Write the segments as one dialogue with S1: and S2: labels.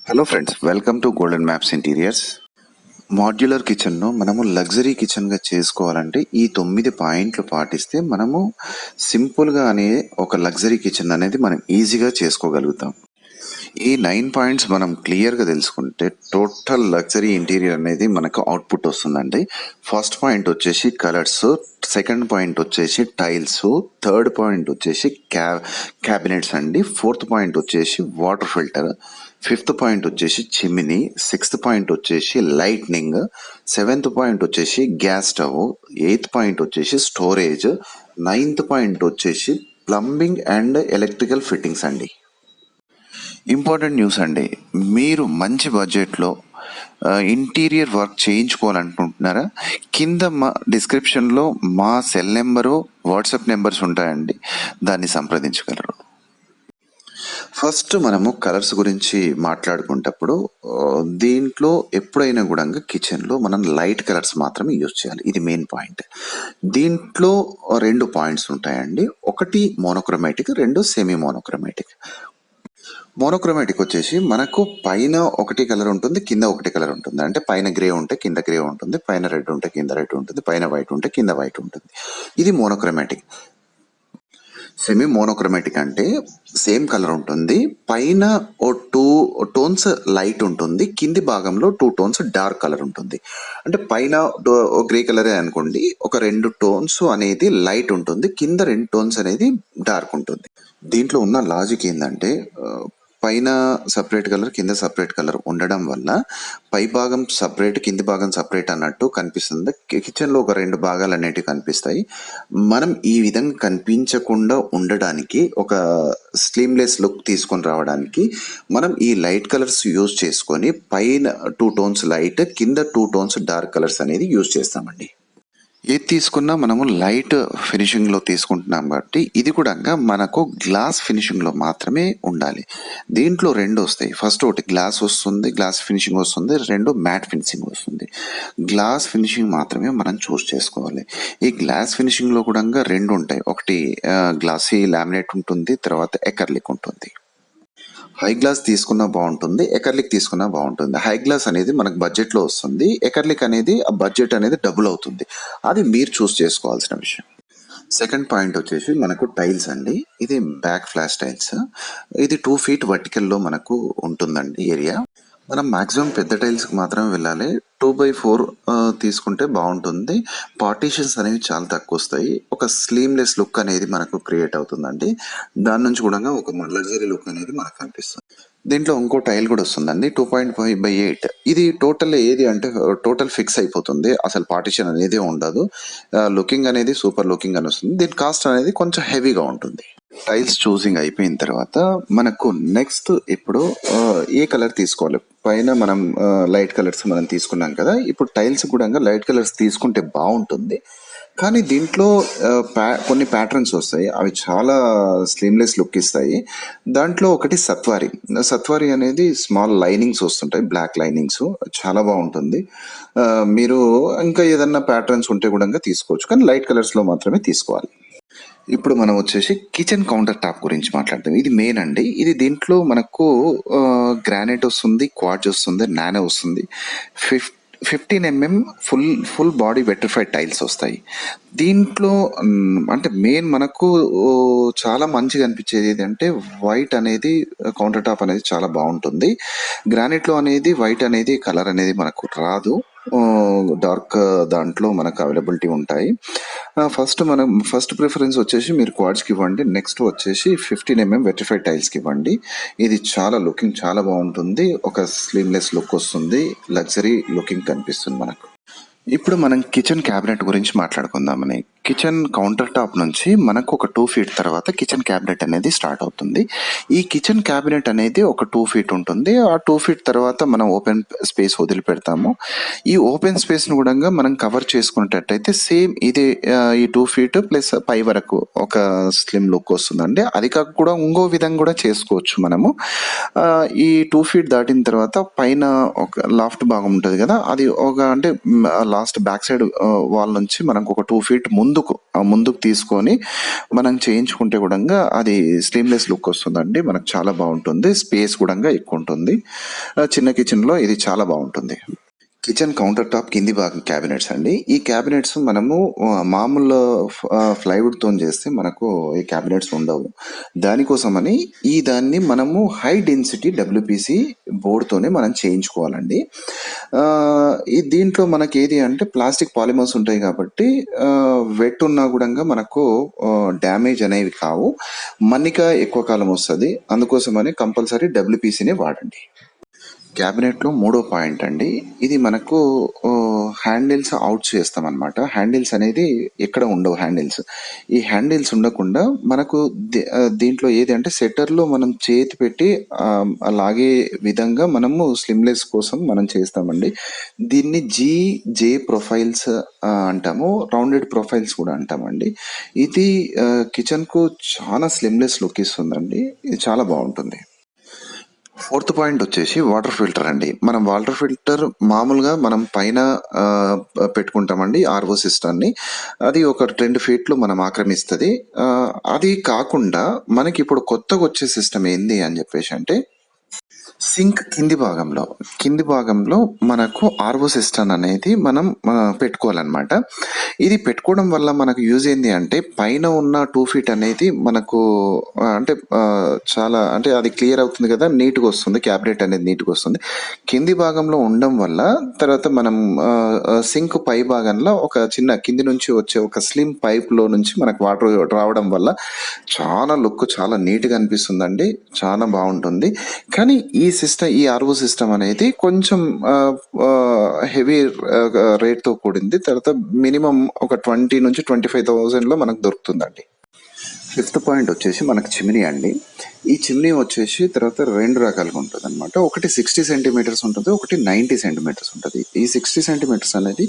S1: Hello friends, welcome to Golden Maps Interiors. Modular కిచెన్ను మనము luxury కిచెన్గా చేసుకోవాలంటే ఈ 9 పాయింట్లు పాటిస్తే మనము సింపుల్గా అనే ఒక లగ్జరీ కిచెన్ అనేది మనం ఈజీగా చేసుకోగలుగుతాం. ఈ 9 పాయింట్స్ మనం క్లియర్గా తెలుసుకుంటే టోటల్ లగ్జరీ ఇంటీరియర్ అనేది మనకు అవుట్పుట్ వస్తుందండి. ఫస్ట్ పాయింట్ వచ్చేసి కలర్స్, సెకండ్ పాయింట్ వచ్చేసి టైల్స్, థర్డ్ పాయింట్ వచ్చేసి క్యాబినెట్స్ అండి, ఫోర్త్ పాయింట్ వచ్చేసి వాటర్ ఫిల్టర్, ఫిఫ్త్ పాయింట్ వచ్చేసి చిమ్నీ, సిక్స్త్ పాయింట్ వచ్చేసి లైట్నింగ్, సెవెంత్ పాయింట్ వచ్చేసి గ్యాస్ స్టవ్, ఎయిత్ పాయింట్ వచ్చేసి స్టోరేజ్, నైన్త్ పాయింట్ వచ్చేసి ప్లంబింగ్ అండ్ ఎలక్ట్రికల్ ఫిట్టింగ్స్ అండి. ఇంపార్టెంట్ న్యూస్ అండి, మీరు మంచి బడ్జెట్లో ఇంటీరియర్ వర్క్ చేయించుకోవాలనుకుంటున్నారా? కింద మా డిస్క్రిప్షన్లో మా సెల్ నెంబరు, వాట్సాప్ నెంబర్స్ ఉంటాయండి, దాన్ని సంప్రదించగలరు. ఫస్ట్ మనము కలర్స్ గురించి మాట్లాడుకునేటప్పుడు దీంట్లో ఎప్పుడైనా కూడా కిచెన్లో మనం లైట్ కలర్స్ మాత్రమే యూజ్ చేయాలి. ఇది మెయిన్ పాయింట్. దీంట్లో రెండు పాయింట్స్ ఉంటాయండి. ఒకటి మోనోక్రోమాటిక్, రెండు సెమీ మోనోక్రోమాటిక్. మోనోక్రోమాటిక్ వచ్చేసి మనకు పైన ఒకటి కలర్ ఉంటుంది, కింద ఒకటి కలర్ ఉంటుంది. అంటే పైన గ్రే ఉంటే కింద గ్రే ఉంటుంది, పైన రెడ్ ఉంటే కింద రెడ్ ఉంటుంది, పైన వైట్ ఉంటే కింద వైట్ ఉంటుంది. ఇది మోనోక్రోమాటిక్. సెమీ మోనోక్రోమాటిక్ అంటే సేమ్ కలర్ ఉంటుంది, పైన ఓ 2 టోన్స్ లైట్ ఉంటుంది, కింది భాగంలో 2 టోన్స్ డార్క్ కలర్ ఉంటుంది. అంటే పైన గ్రే కలరే అనుకోండి, ఒక 2 టోన్స్ అనేది లైట్ ఉంటుంది, కింద 2 టోన్స్ అనేది డార్క్ ఉంటుంది. దీంట్లో ఉన్న లాజిక్ ఏంటంటే పైన సపరేట్ కలర్, కింద సపరేట్ కలర్ ఉండడం వల్ల పై భాగం సపరేట్, కింది భాగం సపరేట్ అన్నట్టు కనిపిస్తుంది. కిచెన్లో ఒక 2 భాగాలు అనేటివి కనిపిస్తాయి. మనం ఈ విధంగా కనిపించకుండా ఉండడానికి, ఒక స్లీమ్లెస్ లుక్ తీసుకొని రావడానికి మనం ఈ లైట్ కలర్స్ యూజ్ చేసుకొని పైన 2 టోన్స్ లైట్, కింద 2 టోన్స్ డార్క్ కలర్స్ అనేది యూజ్ చేస్తామండి. ఏది తీసుకున్నా మనము లైట్ ఫినిషింగ్లో తీసుకుంటున్నాం కాబట్టి ఇది కూడా మనకు గ్లాస్ ఫినిషింగ్లో మాత్రమే ఉండాలి. దీంట్లో రెండు వస్తాయి. ఫస్ట్ ఒకటి గ్లాస్ వస్తుంది, గ్లాస్ ఫినిషింగ్ వస్తుంది, రెండు మ్యాట్ ఫినిషింగ్ వస్తుంది. గ్లాస్ ఫినిషింగ్ మాత్రమే మనం చూస్ చేసుకోవాలి. ఈ గ్లాస్ ఫినిషింగ్లో కూడా రెండు ఉంటాయి. ఒకటి గ్లాసీ లామినేట్ ఉంటుంది, తర్వాత ఎకర్లిక్ ఉంటుంది. హై గ్లాస్ తీసుకున్నా బాగుంటుంది, ఎకర్లిక్ తీసుకున్నా బాగుంటుంది. హై గ్లాస్ అనేది మనకు బడ్జెట్లో వస్తుంది, ఎకర్లిక్ అనేది ఆ బడ్జెట్ అనేది డబుల్ అవుతుంది. అది మీరు చూస్ చేసుకోవాల్సిన విషయం. సెకండ్ పాయింట్ వచ్చేసి మనకు టైల్స్ అండి. ఇది బ్యాక్ ఫ్లాష్ టైల్స్. ఇది 2 feet వర్టికల్లో మనకు ఉంటుందండి ఏరియా. మనం మాక్సిమం పెద్ద టైల్స్కి మాత్రమే వెళ్ళాలి. 2x4 తీసుకుంటే బాగుంటుంది. పార్టీషన్స్ అనేవి చాలా తక్కువ వస్తాయి. ఒక స్లీమ్లెస్ లుక్ అనేది మనకు క్రియేట్ అవుతుందండి. దాని నుంచి కూడా ఒక లగ్జరీ లుక్ అనేది మనకు కనిపిస్తుంది. దీంట్లో ఇంకో టైల్ కూడా వస్తుందండి, 2.5/8. ఇది టోటల్ ఏది అంటే టోటల్ ఫిక్స్ అయిపోతుంది, అసలు పార్టీషన్ అనేది ఉండదు. లుకింగ్ అనేది సూపర్ లుకింగ్ అని వస్తుంది. దీని కాస్ట్ అనేది కొంచెం హెవీగా ఉంటుంది. టైల్స్ చూసింగ్ అయిపోయిన తర్వాత మనకు నెక్స్ట్ ఇప్పుడు ఏ కలర్ తీసుకోవాలి. పైన మనం లైట్ కలర్స్ మనం తీసుకున్నాం కదా, ఇప్పుడు టైల్స్ కూడా లైట్ కలర్స్ తీసుకుంటే బాగుంటుంది. కానీ దీంట్లో కొన్ని ప్యాటర్న్స్ వస్తాయి, అవి చాలా స్లీమ్లెస్ లుక్ ఇస్తాయి. దాంట్లో ఒకటి సత్వారి అనేది స్మాల్ లైనింగ్స్ వస్తుంటాయి, బ్లాక్ లైనింగ్స్, చాలా బాగుంటుంది. మీరు ఇంకా ఏదన్నా ప్యాటర్న్స్ ఉంటే కూడా తీసుకోవచ్చు, కానీ లైట్ కలర్స్లో మాత్రమే తీసుకోవాలి. ఇప్పుడు మనం వచ్చేసి కిచెన్ కౌంటర్ టాప్ గురించి మాట్లాడతాం. ఇది మెయిన్ అండి. ఇది దీంట్లో మనకు గ్రానైట్ వస్తుంది, క్వార్ట్జ్ వస్తుంది, నానో వస్తుంది. 15 mm full body vitrified tiles వస్తాయి. దీంట్లో అంటే మెయిన్ మనకు చాలా మంచిగా అనిపించేది ఏంటంటే వైట్ అనేది కౌంటర్ టాప్ అనేది చాలా బాగుంటుంది. గ్రానైట్లో అనేది వైట్ అనేది కలర్ అనేది మనకు రాదు, డార్క్ దాంట్లో మనకు అవైలబిలిటీ ఉంటాయి. ఫస్ట్ ప్రిఫరెన్స్ వచ్చేసి మీరు క్వాడ్స్కి ఇవ్వండి. నెక్స్ట్ వచ్చేసి 15 mm వెట్రిఫైడ్ టైల్స్కి ఇవ్వండి. ఇది చాలా లుకింగ్ చాలా బాగుంటుంది, ఒక స్లీమ్లెస్ లుక్ వస్తుంది, లగ్జరీ లుకింగ్ కనిపిస్తుంది మనకు. ఇప్పుడు మనం కిచెన్ క్యాబినెట్ గురించి మాట్లాడుకుందామని. కిచెన్ కౌంటర్ టాప్ నుంచి మనకు ఒక 2 feet తర్వాత కిచెన్ క్యాబినెట్ అనేది స్టార్ట్ అవుతుంది. ఈ కిచెన్ క్యాబినెట్ అనేది ఒక 2 feet ఉంటుంది. ఆ 2 feet తర్వాత మనం ఓపెన్ స్పేస్ వదిలిపెడతాము. ఈ ఓపెన్ స్పేస్ను కూడా మనం కవర్ చేసుకునేటట్టయితే సేమ్ ఇది ఈ 2 feet ప్లస్ పై వరకు ఒక స్లిమ్ లుక్ వస్తుందండి. అది కాక కూడా ఇంకో విధంగా కూడా చేసుకోవచ్చు మనము. ఈ 2 feet దాటిన తర్వాత పైన ఒక లాఫ్ట్ భాగం ఉంటుంది కదా, అది ఒక అంటే లాస్ట్ బ్యాక్ సైడ్ వాల్ నుంచి మనకు ఒక 2 feet ముందు ముందుకు తీసుకొని మనం చేయించుకుంటే కూడా అది స్లీమ్లెస్ లుక్ వస్తుందండి. మనకు చాలా బాగుంటుంది. స్పేస్ కూడా ఎక్కువ ఉంటుంది. చిన్న కిచెన్లో ఇది చాలా బాగుంటుంది. కిచెన్ కౌంటర్ టాప్ కింది భాగం క్యాబినెట్స్ అండి. ఈ క్యాబినెట్స్ మనము మామూలు ప్లైవుడ్ తో చేస్తే మనకు ఈ క్యాబినెట్స్ ఉండవు. దానికోసమని దాన్ని మనము హై డెన్సిటీ డబ్ల్యూపీసీ బోర్డ్తోనే మనం చేయించుకోవాలండి. దీంట్లో మనకి ఏది అంటే ప్లాస్టిక్ పాలిమర్స్ ఉంటాయి కాబట్టి వెట్ ఉన్నా కూడా మనకు డ్యామేజ్ అనేవి కావు. మన్నిక ఎక్కువ కాలం వస్తుంది. అందుకోసమని కంపల్సరీ డబ్ల్యూపీసీనే వాడండి. క్యాబినెట్లో మూడో పాయింట్ అండి. ఇది మనకు హ్యాండిల్స్ అవుట్ చేస్తాం అనమాట. హ్యాండిల్స్ అనేది ఎక్కడ ఉండవు. ఈ హ్యాండిల్స్ ఉండకుండా మనకు దీంట్లో ఏది అంటే సెటర్లో మనం చేతి పెట్టి లాగే విధంగా మనము స్లిమ్లెస్ కోసం మనం చేస్తామండి. దీన్ని జే ప్రొఫైల్స్ అంటాము, రౌండెడ్ ప్రొఫైల్స్ కూడా అంటామండి. ఇది కిచెన్కు చాలా స్లిమ్లెస్ లుక్ ఇస్తుందండి. ఇది చాలా బాగుంటుంది. ఫోర్త్ పాయింట్ వచ్చేసి వాటర్ ఫిల్టర్ అండి. మనం వాటర్ ఫిల్టర్ మామూలుగా మనం పైన పెట్టుకుంటామండి ఆర్ఓ సిస్టాన్ని. అది ఒక 2 ఫీట్లు మనం ఆక్రమిస్తుంది. అది కాకుండా మనకి ఇప్పుడు కొత్తగా వచ్చే సిస్టమ్ ఏంది అని చెప్పేసి అంటే సింక్ కింది భాగంలో మనకు ఆర్ఓ సిస్టమ్ అనేది మనం పెట్టుకోవాలన్నమాట. ఇది పెట్టుకోవడం వల్ల మనకు యూజ్ ఏంది అంటే పైన ఉన్న 2 ఫీట్ అనేది మనకు అంటే చాలా అంటే అది క్లియర్ అవుతుంది కదా, నీట్గా వస్తుంది. క్యాబినెట్ అనేది నీట్గా వస్తుంది. కింది భాగంలో ఉండడం వల్ల తర్వాత మనం సింక్ పై భాగంలో ఒక చిన్న కింది నుంచి వచ్చే ఒక స్లిమ్ పైప్ లో నుంచి మనకు వాటర్ రావడం వల్ల చాలా లుక్ చాలా నీట్గా అనిపిస్తుందండి. చాలా బాగుంటుంది. కానీ ఈ ఆర్ఓ సిస్టమ్ అనేది కొంచెం హెవీ రేట్తో కూడింది. తర్వాత మినిమం ఒక 20 నుంచి 25,000లో మనకు దొరుకుతుందండి. ఫిఫ్త్ పాయింట్ వచ్చేసి మనకు చిమ్నీ అండి. ఈ చిమ్నీ వచ్చేసి తర్వాత 2 రకాలుగా ఉంటుంది అనమాట. ఒకటి 60 సెంటీమీటర్స్ ఉంటుంది, ఒకటి 90 సెంటీమీటర్స్ ఉంటుంది. ఈ 60 సెంటీమీటర్స్ అనేది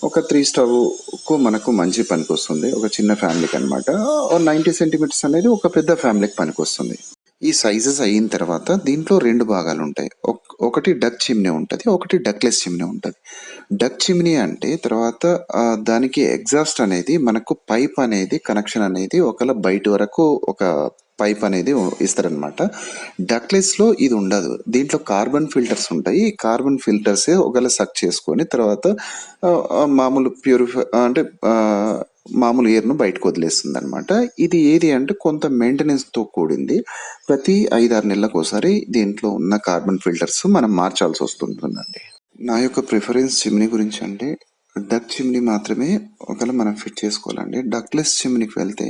S1: ఒక 3 స్టవ్కు మనకు మంచి పనికి వస్తుంది, ఒక చిన్న ఫ్యామిలీకి అనమాట. 90 సెంటీమీటర్స్ అనేది ఒక పెద్ద ఫ్యామిలీకి పనికి వస్తుంది. ఈ సైజెస్ అయిన తర్వాత దీంట్లో 2 భాగాలు ఉంటాయి. ఒకటి డక్ చిమ్నీ ఉంటుంది, ఒకటి డక్లెస్ చిమ్నీ ఉంటుంది. డక్ చిమ్నీ అంటే తర్వాత దానికి ఎగ్జాస్ట్ అనేది మనకు పైప్ అనేది కనెక్షన్ అనేది ఒకవేళ బయట వరకు ఒక పైప్ అనేది ఇస్తారనమాట. డక్లెస్ లో ఇది ఉండదు. దీంట్లో కార్బన్ ఫిల్టర్స్ ఉంటాయి. ఈ కార్బన్ ఫిల్టర్స్ ఒకవేళ సక్ చేసుకొని తర్వాత మామూలు ప్యూరిఫై అంటే మామూలు ఎయిర్ను బయటకు వదిలేస్తుంది అనమాట. ఇది ఏది అంటే కొంత మెయింటెనెన్స్తో కూడింది. ప్రతి 5-6 నెలలకు ఒకసారి దీంట్లో ఉన్న కార్బన్ ఫిల్టర్స్ మనం మార్చాల్సి వస్తుంటుందండి. నా యొక్క ప్రిఫరెన్స్ చిమ్నీ గురించి అంటే డక్ చిమ్నీ మాత్రమే ఒకవేళ మనం ఫిట్ చేసుకోవాలండి. డక్లెస్ చిమ్నీకి వెళ్తే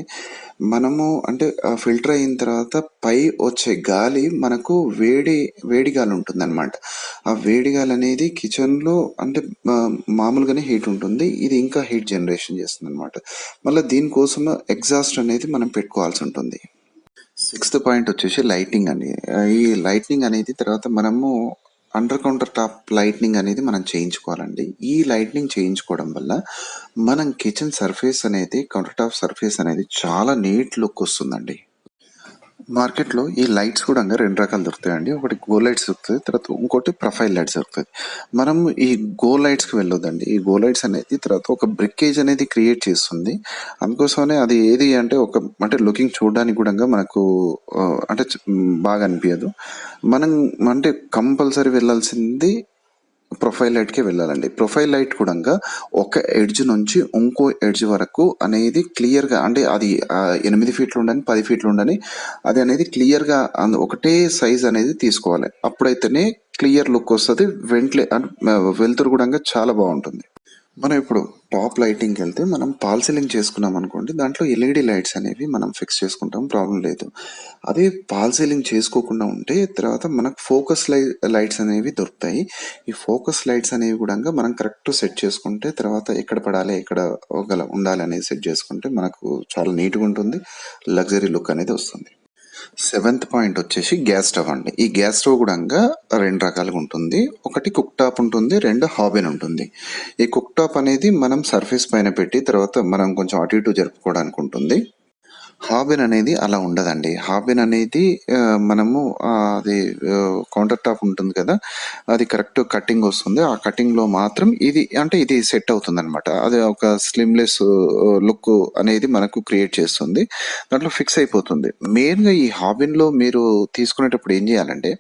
S1: మనము అంటే ఫిల్టర్ అయిన తర్వాత పై వచ్చే గాలి మనకు వేడి గాలి ఉంటుంది అనమాట. ఆ వేడి గాలి అనేది కిచెన్లో అంటే మామూలుగానే హీట్ ఉంటుంది. ఇది ఇంకా హీట్ జనరేషన్ చేస్తుంది అనమాట. మళ్ళీ దీనికోసం ఎగ్జాస్ట్ అనేది మనం పెట్టుకోవాల్సి ఉంటుంది. 6th పాయింట్ వచ్చేసి లైటింగ్ అండి. ఈ లైటింగ్ అనేది తర్వాత మనము అండర్ కౌంటర్ టాప్ లైట్నింగ్ అనేది మనం చేయించుకోవాలండి. ఈ లైట్నింగ్ చేయించుకోవడం వల్ల మనం కిచెన్ సర్ఫేస్ అనేది కౌంటర్ టాప్ సర్ఫేస్ అనేది చాలా నీట్ లుక్ వస్తుందండి. మార్కెట్లో ఈ లైట్స్ కూడా 2 రకాలు దొరుకుతాయండి. ఒకటి గో లైట్స్ దొరుకుతుంది, తర్వాత ఇంకోటి ప్రొఫైల్ లైట్స్ దొరుకుతుంది. మనం ఈ గో లైట్స్కి వెళ్ళొద్దండి. ఈ గో లైట్స్ అనేది తర్వాత ఒక బ్రికేజ్ అనేది క్రియేట్ చేస్తుంది. అందుకోసమనే అది ఏది అంటే అంటే లుకింగ్ చూడడానికి కూడా మనకు అంటే బాగా అనిపించదు. మనం అంటే కంపల్సరీ వెళ్ళాల్సింది ప్రొఫైల్ లైట్కే వెళ్ళాలండి. ప్రొఫైల్ లైట్ కూడా ఒక ఎడ్జ్ నుంచి ఇంకో ఎడ్జ్ వరకు అనేది క్లియర్గా అంటే అది 8 ఫీట్లు ఉండని 10 ఫీట్లు ఉండని అది అనేది క్లియర్గా ఒకటే సైజ్ అనేది తీసుకోవాలి. అప్పుడైతేనే క్లియర్ లుక్ వస్తుంది. వెలుతురు కూడా చాలా బాగుంటుంది. మనం ఇప్పుడు టాప్ లైటింగ్కి వెళ్తే మనం పాల్ సీలింగ్ చేసుకున్నాం అనుకోండి, దాంట్లో ఎల్ఈడి లైట్స్ అనేవి మనం ఫిక్స్ చేసుకుంటాం, ప్రాబ్లం లేదు. అదే పాల్ సీలింగ్ చేసుకోకుండా ఉంటే తర్వాత మనకు ఫోకస్ లైట్స్ అనేవి దొరుకుతాయి. ఈ ఫోకస్ లైట్స్ అనేవి కూడా మనం కరెక్ట్ సెట్ చేసుకుంటే తర్వాత ఎక్కడ పడాలి ఎక్కడ ఉండాలి అనేది సెట్ చేసుకుంటే మనకు చాలా నీట్గా ఉంటుంది, లగ్జరీ లుక్ అనేది వస్తుంది. 7th పాయింట్ వచ్చేసి గ్యాస్ స్టవ్ అండి. ఈ గ్యాస్ స్టవ్ కూడా 2 రకాలుగా ఉంటుంది. ఒకటి కుక్ టాప్ ఉంటుంది, 2 హాబెన్ ఉంటుంది. ఈ కుక్ టాప్ అనేది మనం సర్ఫేస్ పైన పెట్టి తర్వాత మనం కొంచెం అటు ఇటు జరుపుకోవడానికి ఉంటుంది. హాబెన్ అనేది అలా ఉండదండి. హాబెన్ అనేది మనము అది కౌంటర్ టాప్ ఉంటుంది కదా! అది కరెక్ట్ కటింగ్ వస్తుంది. ఆ కటింగ్‌లో మాత్రం ఇది సెట్ అవుతుందనమాట. అది ఒక స్లిమ్‌లెస్ లుక్ అనేది మనకు క్రియేట్ చేస్తుంది. దాంట్లో ఫిక్స్ అయిపోతుంది. మెయిన్‌గా ఈ హాబెన్‌లో మీరు తీసుకునేటప్పుడు ఏం చేయాలంటే,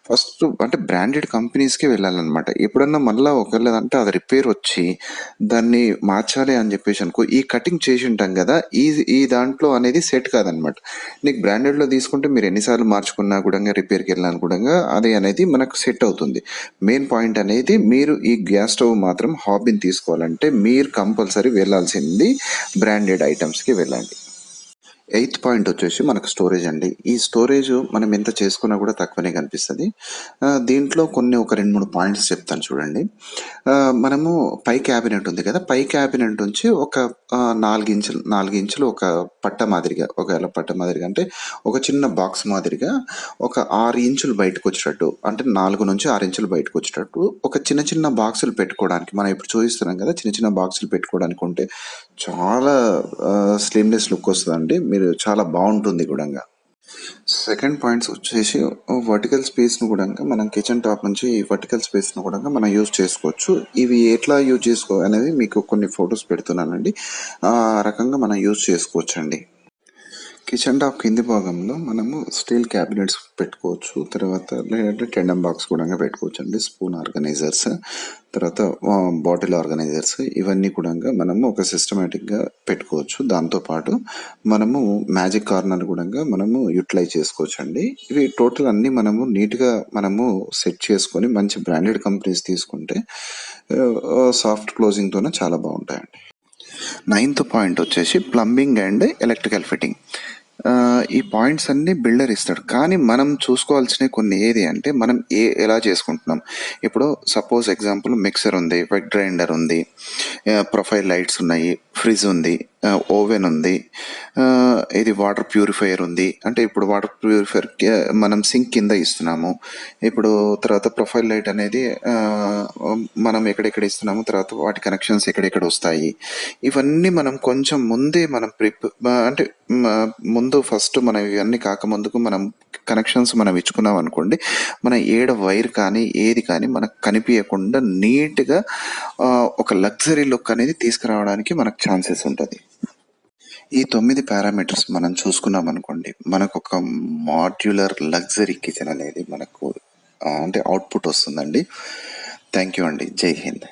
S1: ఫస్ట్ అంటే బ్రాండెడ్ కంపెనీస్‌కే వెళ్ళాలనమాట. ఎప్పుడన్నా మళ్ళా ఒకవేళ అంటే అది రిపేర్ వచ్చి దాన్ని మార్చాలి అని చెప్పేసి అనుకో, ఈ కటింగ్ చేసి ఉంటాం కదా, ఈ దాంట్లో అనేది సెట్ కాదనమాట. నీకు బ్రాండెడ్లో తీసుకుంటే మీరు ఎన్నిసార్లు మార్చుకున్నా కూడా, రిపేర్కి వెళ్ళినా కూడా అది అనేది మనకు సెట్ అవుతుంది. మెయిన్ పాయింట్ అనేది, మీరు ఈ గ్యాస్ స్టవ్ మాత్రం హాబీని తీసుకోవాలంటే మీరు కంపల్సరీ వెళ్ళాల్సింది బ్రాండెడ్ ఐటమ్స్కి వెళ్ళండి. ఎయిత్ పాయింట్ వచ్చేసి మనకు స్టోరేజ్ అండి. ఈ స్టోరేజ్ మనం ఎంత చేసుకున్నా కూడా తక్కువనే కనిపిస్తుంది. దీంట్లో కొన్ని ఒక 2, 3 పాయింట్స్ చెప్తాను చూడండి. మనము పై క్యాబినెట్ ఉంది కదా, పై క్యాబినెట్ నుంచి ఒక 4 ఇంచులు ఒక పట్ట మాదిరిగా, ఒకవేళ పట్ట మాదిరిగా అంటే ఒక చిన్న బాక్స్ మాదిరిగా ఒక 6 ఇంచులు బయటకు వచ్చేటట్టు, అంటే 4 నుంచి 6 ఇంచులు బయటకు వచ్చేటట్టు ఒక చిన్న చిన్న బాక్సులు పెట్టుకోవడానికి, మనం ఇప్పుడు చూపిస్తున్నాం కదా, చిన్న చిన్న బాక్సులు పెట్టుకోవడానికి ఉంటే చాలా స్లిమ్‌నెస్ లుక్ వస్తదండి. మీరు చాలా బావుంటుంది గూడంగా. సెకండ్ పాయింట్స్ వచ్చేసి వర్టికల్ స్పేస్‌ని గూడంగా మనం కిచెన్ టాప్ నుంచి ఈ వర్టికల్ స్పేస్‌ని గూడంగా మనం యూజ్ చేసుకోవచ్చు. ఇవి ఎట్లా యూజ్ అనేది మీకు కొన్ని ఫోటోస్ పెడుతున్నానండి. ఆ రకంగా మనం యూజ్ చేసుకోవచ్చండి. కిచెన్ టాప్ కింది భాగంలో మనము స్టీల్ క్యాబినెట్స్ పెట్టుకోవచ్చు. తర్వాత లేదంటే టెండమ్ బాక్స్ కూడా పెట్టుకోవచ్చు అండి. స్పూన్ ఆర్గనైజర్స్, తర్వాత బాటిల్ ఆర్గనైజర్స్, ఇవన్నీ కూడా మనము ఒక సిస్టమేటిక్గా పెట్టుకోవచ్చు. దాంతోపాటు మనము మ్యాజిక్ కార్నర్ కూడా మనము యూటిలైజ్ చేసుకోవచ్చు అండి. ఇవి టోటల్ అన్నీ మనము నీట్గా మనము సెట్ చేసుకొని మంచి బ్రాండెడ్ కంపెనీస్ తీసుకుంటే సాఫ్ట్ క్లోజింగ్తోనే చాలా బాగుంటాయండి. నైన్త్ పాయింట్ వచ్చేసి ప్లంబింగ్ అండ్ ఎలక్ట్రికల్ ఫిట్టింగ్. ఈ పాయింట్స్ అన్ని బిల్డర్ ఇస్తాడు, కానీ మనం చూసుకోవాల్సినవి కొన్ని ఏది అంటే, మనం ఎలా చేసుకుంటున్నాం. ఇప్పుడు సపోజ్ ఎగ్జాంపుల్ మిక్సర్ ఉంది, వెట్ గ్రైండర్ ఉంది, ప్రొఫైల్ లైట్స్ ఉన్నాయి, ఫ్రిడ్జ్ ఉంది, ఓవెన్ ఉంది, ఇది వాటర్ ప్యూరిఫైయర్ ఉంది. అంటే ఇప్పుడు వాటర్ ప్యూరిఫైయర్ మనం సింక్ కింద ఇస్తున్నాము. ఇప్పుడు తర్వాత ప్రొఫైల్ లైట్ అనేది మనం ఎక్కడెక్కడ ఇస్తున్నాము, తర్వాత వాటి కనెక్షన్స్ ఎక్కడెక్కడ వస్తాయి, ఇవన్నీ మనం కొంచెం ముందే మనం అంటే ముందు ఫస్ట్ మనం ఇవన్నీ కాకముందుకు మనం కనెక్షన్స్ మనం ఇచ్చుకున్నాం అనుకోండి, మన వైర్ కానీ ఏది కానీ మనకు కనిపించకుండా నీట్గా ఒక లగ్జరీ లుక్ అనేది తీసుకురావడానికి మనకు ఛాన్సెస్ ఉంటుంది. ఈ 9 పారామీటర్స్ మనం చూసుకున్నాం అనుకోండి, మనకు ఒక మాడ్యులర్ లగ్జరీ కిచెన్ అనేది మనకు అంటే అవుట్పుట్ వస్తుందండి. థ్యాంక్ యూ అండి. జై హింద్.